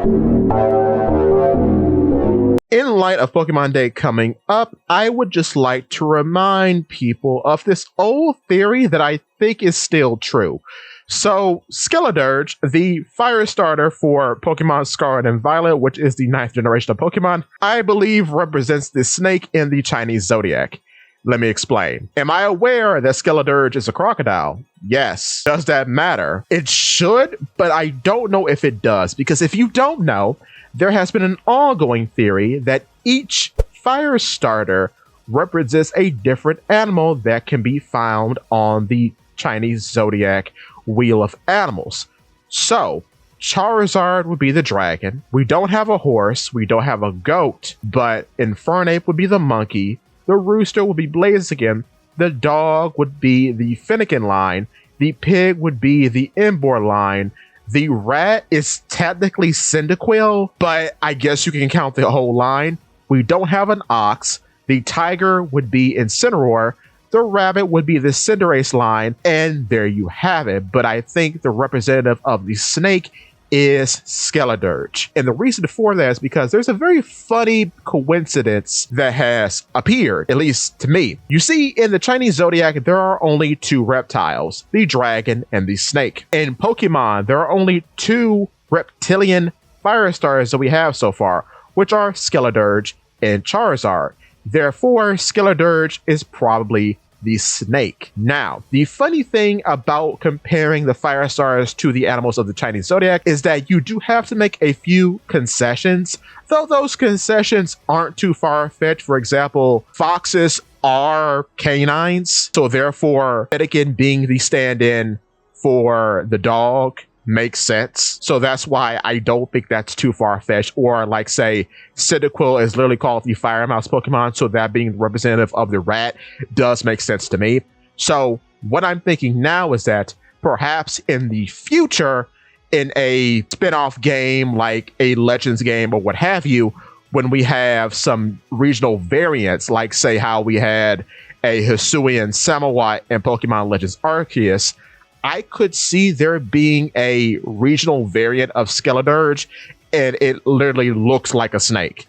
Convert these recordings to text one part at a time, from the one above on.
In light of Pokemon Day coming up, I would just like to remind people of this old theory that I think is still true. So, Skeledirge, the fire starter for Pokemon Scarlet and Violet, which is the 9th generation of Pokemon, I believe represents the snake in the Chinese Zodiac. Let me explain. Am I aware that Skeledirge is a crocodile? Yes. Does that matter? It should, but I don't know if it does, because if you don't know, there has been an ongoing theory that each fire starter represents a different animal that can be found on the Chinese Zodiac Wheel of Animals. So, Charizard would be the dragon. We don't have a horse. We don't have a goat, but Infernape would be the monkey. The rooster would be Blaziken. The dog would be the Finnegan line. The pig would be the Emboar line. The rat is technically Cyndaquil, but I guess you can count the whole line. We don't have an ox. The tiger would be Incineroar. The rabbit would be the Cinderace line, and there you have it. But I think the representative of the snake is Skeledirge. And the reason for that is because there's a very funny coincidence that has appeared, at least to me. You see, in the Chinese Zodiac, there are only 2 reptiles, the dragon and the snake. In Pokemon, there are only 2 reptilian fire stars that we have so far, which are Skeledirge and Charizard. Therefore, Skeledirge is probably the snake. Now, the funny thing about comparing the fire stars to the animals of the Chinese Zodiac is that you do have to make a few concessions, though those concessions aren't too far-fetched. For example, foxes are canines, so therefore, Etiquette being the stand-in for the dog makes sense. So that's why I don't think that's too far-fetched. Or like, say, Cyndaquil is literally called the Fire Mouse Pokemon, so that being representative of the rat does make sense to me. So what I'm thinking now is that perhaps in the future, in a spin-off game like a Legends game or what have you, when we have some regional variants, like say how we had a Hisuian Samawat in Pokemon Legends Arceus, I could see there being a regional variant of Skeledirge, and it literally looks like a snake.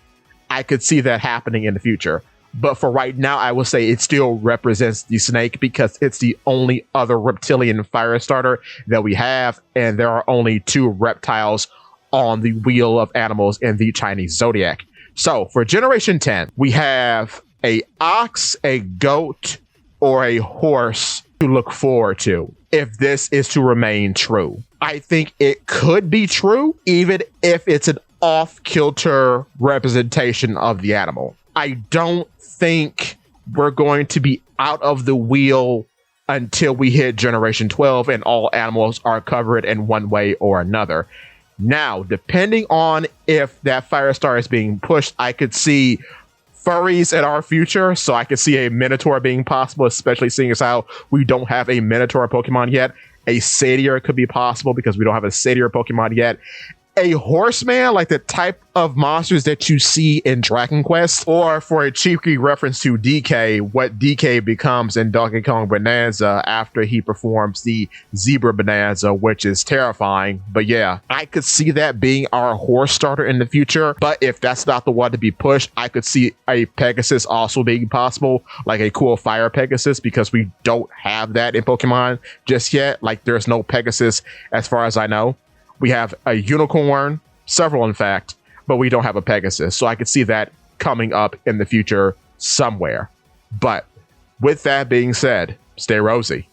I could see that happening in the future. But for right now, I will say it still represents the snake because it's the only other reptilian fire starter that we have, and there are only 2 reptiles on the Wheel of Animals in the Chinese Zodiac. So for Generation 10, we have a ox, a goat, or a horse to look forward to if this is to remain true. I think it could be true, even if it's an off-kilter representation of the animal. I don't think we're going to be out of the wheel until we hit Generation 12 and all animals are covered in one way or another. Now, depending on if that fire star is being pushed, I could see furries in our future, so I could see a Minotaur being possible, especially seeing as how we don't have a Minotaur Pokemon yet. A Satyr could be possible because we don't have a Satyr Pokemon yet. A Horseman, like the type of monsters that you see in Dragon Quest, or for a cheeky reference to DK, what DK becomes in Donkey Kong Bonanza after he performs the Zebra Bonanza, which is terrifying. But yeah, I could see that being our horse starter in the future. But if that's not the one to be pushed, I could see a Pegasus also being possible, like a cool fire Pegasus, because we don't have that in Pokemon just yet. Like, there's no Pegasus as far as I know. We have a unicorn, several in fact, but we don't have a Pegasus. So I could see that coming up in the future somewhere. But with that being said, stay rosy.